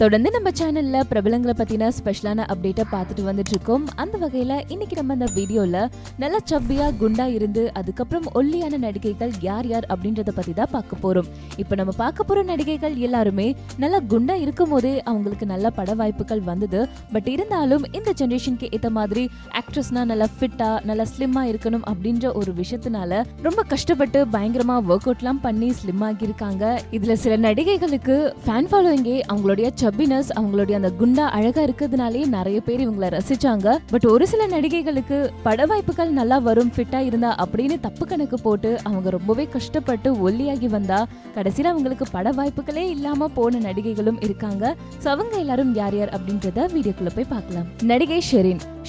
தொடர்ந்து நம்ம சேனல்ல பிரபலங்களை பத்தின ஸ்பெஷலான அப்டேட்டை பார்த்துட்டு வந்துட்டு இருக்கோம். அந்த வகையில இன்னைக்கு நம்ம இந்த வீடியோல நல்லா சப்பியா குண்டா இருந்து அதுக்கப்புறம் ஒல்லியான நடிகைகள் யார் யார் அப்படின்றத பத்தி தான் பார்க்க போறோம். இப்ப நம்ம பார்க்க போற நடிகைகள் எல்லாருமே நல்லா குண்டா இருக்கும் போதே அவங்களுக்கு நல்ல பட வாய்ப்புகள் வந்தது. பட் இருந்தாலும் இந்த ஜெனரேஷனுக்கு ஏத்த மாதிரி ஆக்ட்ரஸ்னா நல்லா ஃபிட்டா நல்லா ஸ்லிம்மா இருக்கணும் அப்படின்ற ஒரு விஷயத்தினால ரொம்ப கஷ்டப்பட்டு பயங்கரமா ஒர்க் அவுட்லாம் பண்ணி ஸ்லிம் ஆகியிருக்காங்க. இதுல சில நடிகைகளுக்கு ஃபேன் ஃபாலோயிங்கே அவங்களுடைய சப்பினஸ் அவங்களுடைய அந்த குண்டா அழகா இருக்கிறதுனாலே நிறைய பேர் இவங்களை ரசிச்சாங்க. பட் ஒரு சில நடிகைகளுக்கு பட வாய்ப்புகள் நல்லா வரும் ஃபிட்டா இருந்தா அப்படின்னு தப்பு கணக்கு போட்டு அவங்க ரொம்பவே கஷ்டப்பட்டு ஒல்லியாகி வந்தா கடைசியில அவங்களுக்கு பட வாய்ப்புகளே இல்லாம போன நடிகைகளும் இருக்காங்க. அவங்க எல்லாரும் யார் யார் அப்படின்றத வீடியோக்குள்ள போய் பார்க்கலாம். நடிகை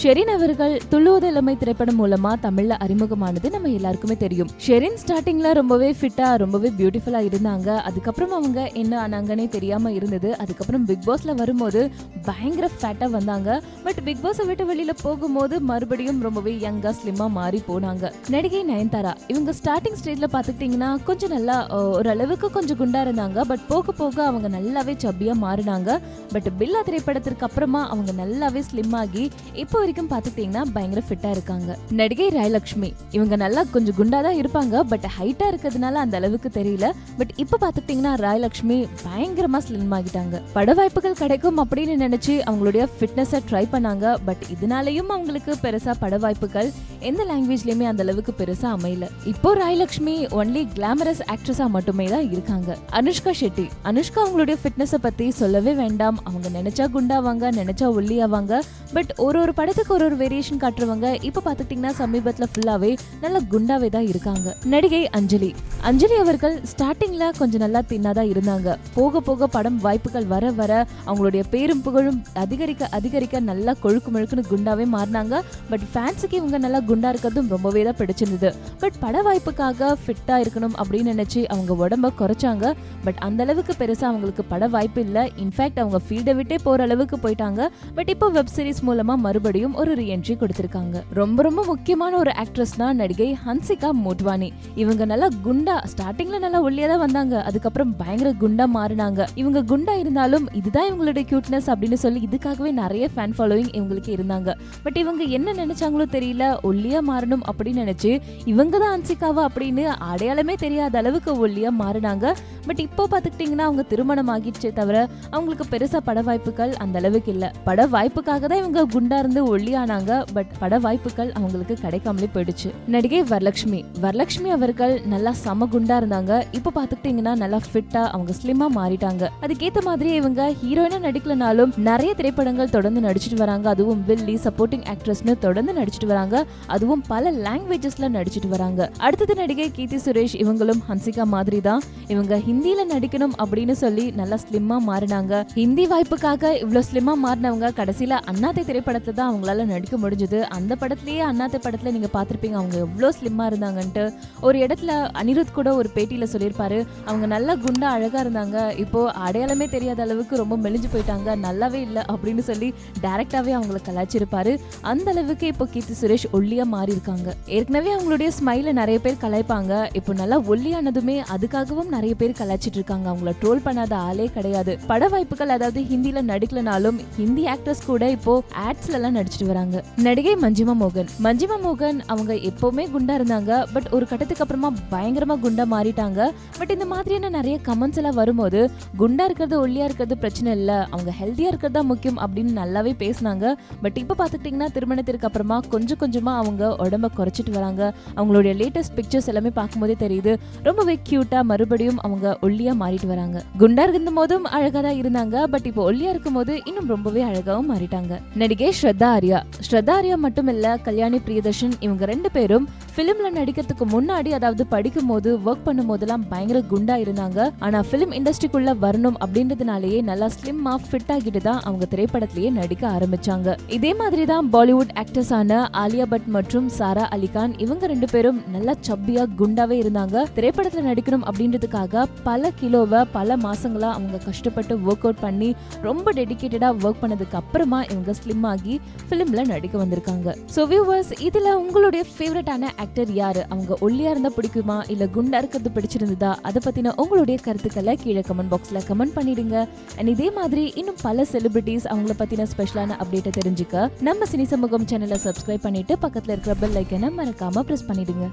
ஷெரின் அவர்கள் துள்ளுவது இளமை திரைப்படம் மூலமா தமிழ்ல அறிமுகமானது நம்ம எல்லாருக்குமே தெரியும். ஷெரின் ஸ்டார்டிங்ல ரொம்பவே ஃபிட்டா ரொம்பவே பியூட்டிஃபுல்லா இருந்தாங்க. அதுக்கப்புறம் அவங்க என்ன ஆனாங்கன்னே தெரியாம இருந்தது. அதுக்கப்புறம் பிக் பாஸ்ல வரும்போது பயங்கர ஃபேட்டா வந்தாங்க. பட் பிக் பாஸ் விட்டு வெளியில போகும்போது மறுபடியும் ரொம்பவே யங்கா ஸ்லிம்மா மாறி போனாங்க. நடிகை நயன்தாரா இவங்க ஸ்டார்டிங் ஸ்டேஜ்ல பாத்துக்கிட்டீங்கன்னா கொஞ்சம் நல்லா ஓரளவுக்கு கொஞ்சம் குண்டா இருந்தாங்க. பட் போக போக அவங்க நல்லாவே சப்பியா மாறினாங்க. பட் பில்லா திரைப்படத்திற்கு அப்புறமா அவங்க நல்லாவே ஸ்லிம் ஆகி இப்போ வரைக்கும் பாத்துக்கிட்டீங்கன்னா பயங்கர ஃபிட்டா இருக்காங்க. நடிகை ராயலட்சுமி இவங்க நல்லா கொஞ்சம் குண்டா தான் இருப்பாங்க. பட் ஹைட்டா இருக்கிறதுனால அந்த அளவுக்கு தெரியல. பட் இப்ப பாத்துக்கிட்டீங்கன்னா ராயலட்சுமி பயங்கரமா ஸ்லிம் ஆகிட்டாங்க. பட வாய்ப்புகள் கிடைக்கும் அப்படின்னு நினைச்சு அவங்களுடைய ஃபிட்னஸை ட்ரை பண்ணாங்க. பட் இதனாலயும் அவங்களுக்கு பெருசா பட வாய்ப்புகள் எந்த லாங்குவேஜ்லயுமே அந்த அளவுக்கு பெருசா அமையல. இப்போ ராயலட்சுமி ஒன்லி கிளாமரஸ் ஆக்ட்ரஸா மட்டுமே தான் இருக்காங்க. அனுஷ்கா ஷெட்டி அவங்களுடைய ஃபிட்னஸை பத்தி சொல்லவே வேண்டாம். அவங்க நினைச்சா குண்டாவாங்க, நினைச்சா ஒல்லியாவாங்க. பட் ஒரு படத்துக்கு ஒரு வேரியேஷன் காட்டுறவங்க இப்ப பாத்துக்கிட்டீங்கன்னா சமீபத்துல ஃபுல்லாவே நல்ல குண்டாவே தான் இருக்காங்க. நடிகை அஞ்சலி அவர்கள் ஸ்டார்டிங்ல கொஞ்சம் நல்லா தின்னாதான் இருந்தாங்க. போக போக படம் வாய்ப்புகள் வர வர அவங்களுடைய பேரும் புகழும் அதிகரிக்க நல்லா கொழுக்கு முழுக்குன்னு குண்டாவே மாறினாங்க. பட் ஃபேன்ஸுக்கு இவங்க நல்லா குண்டா இருக்கிறதும் ரொம்பவே தான் பிடிச்சிருந்தது. பட் பட வாய்ப்புக்காக ஃபிட்டா இருக்கணும் அப்படின்னு நினைச்சு அவங்க உடம்ப குறைச்சாங்க. பட் அந்த அளவுக்கு பெருசா அவங்களுக்கு பட வாய்ப்பு இல்ல. இன்ஃபேக்ட் அவங்க ஃபீல்டை விட்டே போற அளவுக்கு போயிட்டாங்க. பட் இப்போ வெப் சீரிஸ் மூலமா மறுபடியும் ஒரு ரீஎன்ட்ரி கொடுத்திருக்காங்க. ரொம்ப ரொம்ப முக்கியமான ஒரு ஆக்ட்ரஸ்னா நடிகை ஹன்சிகா மோட்வானி. இவங்க நல்லா குண்டா ஸ்டார்டிங்ல நல்லா ஒல்லியா தான் வந்தாங்க. அதுக்கப்புறம் பயங்கர குண்டா மாறினாங்க. இவங்க குண்டா இருந்தாலும் இதுதான் இவங்களுடைய கியூட்னஸ் அப்படின்னு சொல்லி இதுக்காகவே நிறைய ஃபேன் ஃபாலோயிங் இவங்களுக்கு இருந்தாங்க. பட் இவங்க என்ன நினைச்சாங்களோ தெரியல, ஒல்லியா மாறணும் அப்படின்னு நினைச்சு இவங்க தான் ஹன்சிகாவா அப்படின்னு அடையாளமே தெரியாத அளவுக்கு ஒல்லியா மாறினாங்க. பட் இப்போ பாத்துக்கிட்டீங்கன்னா அவங்க திருமணம் ஆகிடுச்சே தவிர அவங்களுக்கு பெருசா பட வாய்ப்புகள் அந்த அளவுக்கு இல்ல. பட வாய்ப்புக்காக தான் இவங்க குண்டா இருந்து ஒல்லியானாங்க. பட் பட வாய்ப்புகள் அவங்களுக்கு கிடைக்காமலே போயிடுச்சு. நடிகை வரலட்சுமி அவர்கள் நல்லா சம குண்டா இருந்தாங்க. இப்போ பாத்துக்கிட்டீங்கன்னா நல்லா ஃபிட்டா அவங்க ஸ்லிம்மா மாறிட்டாங்க. அதுக்கேத்த மாதிரி இவங்க ஹீரோயினா நடிக்கலனாலும் நிறைய திரைப்படங்கள் தொடர்ந்து நடிச்சிட்டு வராங்க. அதுவும் வில்லி சப்போர்ட்டிங் ஆக்ட்ரஸ்னு தொடர்ந்து நடிச்சிட்டு வராங்க. அதுவும் பல லாங்குவேஜஸ்ல நடிச்சிட்டு வராங்க. அடுத்தது நடிகை கீர்த்தி சுரேஷ் இவங்களும் ஹன்சிகா மாதிரி தான். இவங்க ஹிந்தியில நடிக்கணும் அப்படின்னு சொல்லி நல்லா ஸ்லிம்மா மாறினாங்க. ஹிந்தி வாய்ப்புக்காக இவ்வளவு ஸ்லிம்மா மாறினவங்க கடைசியில அண்ணாத்தை திரைப்படத்துல தான் அவங்களால நடிக்க முடிஞ்சது. அந்த படத்திலேயே அண்ணாத்தை படத்துல நீங்க பாத்திருப்பீங்க அவங்க எவ்வளவு ஸ்லிம்மா இருந்தாங்கன்ட்டு. ஒரு இடத்துல அனிருத் கூட ஒரு பேட்டியில சொல்லியிருப்பாரு, அவங்க நல்லா குண்டா அழகா இருந்தாங்க, இப்போ அடையாளமே தெரியாத அளவுக்கு ரொம்ப மெலிஞ்சு போயிட்டாங்க, நல்லாவே இல்லை அப்படின்னு சொல்லி டைரக்டாவே அவங்களை கலாய்ச்சிருப்பாரு. அந்த அளவுக்கு இப்போ கீர்த்தி சுரேஷ் ஒல்லியா மாறி இருக்காங்க. ஏற்கனவே அவங்களுடைய ஸ்மைல நிறைய பேர் கலாய்ப்பாங்க. இப்போ நல்லா ஒல்லியானதுமே அதுக்காகவும் நிறைய பேர் கலாய்ச்சிட்டு இருக்காங்க. அவங்கள ட்ரோல் பண்ணாத ஆளே கிடையாது. பட வாய்ப்புகள் அதாவது ஹிந்தில நடிக்கலனாலும் ஹிந்தி ஆக்டர்ஸ் கூட இப்போ ஆட்ஸ்ல எல்லாம் நடிச்சிட்டு வராங்க. நடிகை மஞ்சிமா மோகன் அவங்க எப்பவுமே குண்டா இருந்தாங்க. பட் ஒரு கட்டத்துக்கு அப்புறமா பயங்கரமா குண்டா மாறிட்டாங்க. பட் இந்த மாதிரியான நிறைய கமெண்ட்ஸ் எல்லாம் வரும்போது குண்டா இருக்கிறது ஒல்லியா இருக்கிறது பிரச்சனை இல்ல, அவங்க ஹெல்தியா இருக்கிறதா முக்கியம் அப்படின்னு நல்லாவே பேசினாங்க. பட் இப்ப பாத்துக்கிட்டீங்கன்னா திருமணத்திற்கு அப்புறமா கொஞ்சம் கொஞ்சமா அவங்க உடம்ப குறைச்சிட்டு வராங்க. அவங்களுடைய லேட்டஸ்ட் பிக்சர்ஸ் எல்லாமே பார்க்கும்போதே தெரியுது ரொம்பவே கியூட்டா மறுபடியும் அவங்க ஒல்லியா மாறிட்டு வராங்க. குண்டா இருந்த போதும் அழகா தான் இருந்தாங்க. பட் இப்போ ஒல்லியா இருக்கும் போது இன்னும் ரொம்பவே அழகாவும் மாறிட்டாங்க. நடிகை ஸ்ரத்தா ஆர்யா மட்டும் இல்ல, கல்யாணி பிரியதர்ஷன் இவங்க ரெண்டு பேரும் பிலிம்ல நடிக்கிறதுக்கு முன்னாடி அதாவது படிக்கும் போது ஒர்க் பண்ணும் போதெல்லாம் பயங்கர குண்டா இருந்தாங்க. ஆனா பிலிம் இண்டஸ்ட்ரிக்குள்ள வரணும் அப்படின்றதுனாலேயே நல்லா ஸ்லிம்மா ஃபிட் ஆகிட்டு தான் அவங்க திரைப்படத்திலேயே நடிக்க ஆரம்பிச்சாங்க. இதே மாதிரி தான் பாலிவுட் ஆக்டர்ஸான ஆலியா பட் மற்றும் சாரா அலிகான் இவங்க ரெண்டு பேரும் நல்லா சப்பியா குண்டாவே இருந்தாங்க. திரைப்படத்துல நடிக்கணும் அப்படின்றதுக்காக பல கிலோவை பல மாசங்களா அவங்க கஷ்டப்பட்டு ஒர்க் அவுட் பண்ணி ரொம்ப டெடிகேட்டடா ஒர்க் பண்ணதுக்கு அப்புறமா இவங்க ஸ்லிம் ஆகி பிலிம்ல நடிக்க வந்திருக்காங்க. சோ வியூவர்ஸ், இதுல உங்களுடைய ஃபேவரட்டான ஆக்டர் யாரு, அவங்க ஒல்லியா இருந்தா பிடிக்குமா இல்ல குண்டா இருக்கிறது பிடிச்சிருந்ததா, அதை பத்தின உங்களுடைய கருத்துக்களை கீழே கமெண்ட் பாக்ஸ்ல கமெண்ட் பண்ணிடுங்க. அண்ட் இதே மாதிரி இன்னும் பல செலிபிரிட்டிஸ் அவங்கள பத்தின ஸ்பெஷலான அப்டேட்டை தெரிஞ்சுக்க நம்ம சினி சமூகம் சேனலை சப்ஸ்கிரைப் பண்ணிட்டு பக்கத்துல இருக்கிற பெல் ஐக்கனை மறக்காம பிரஸ் பண்ணிடுங்க.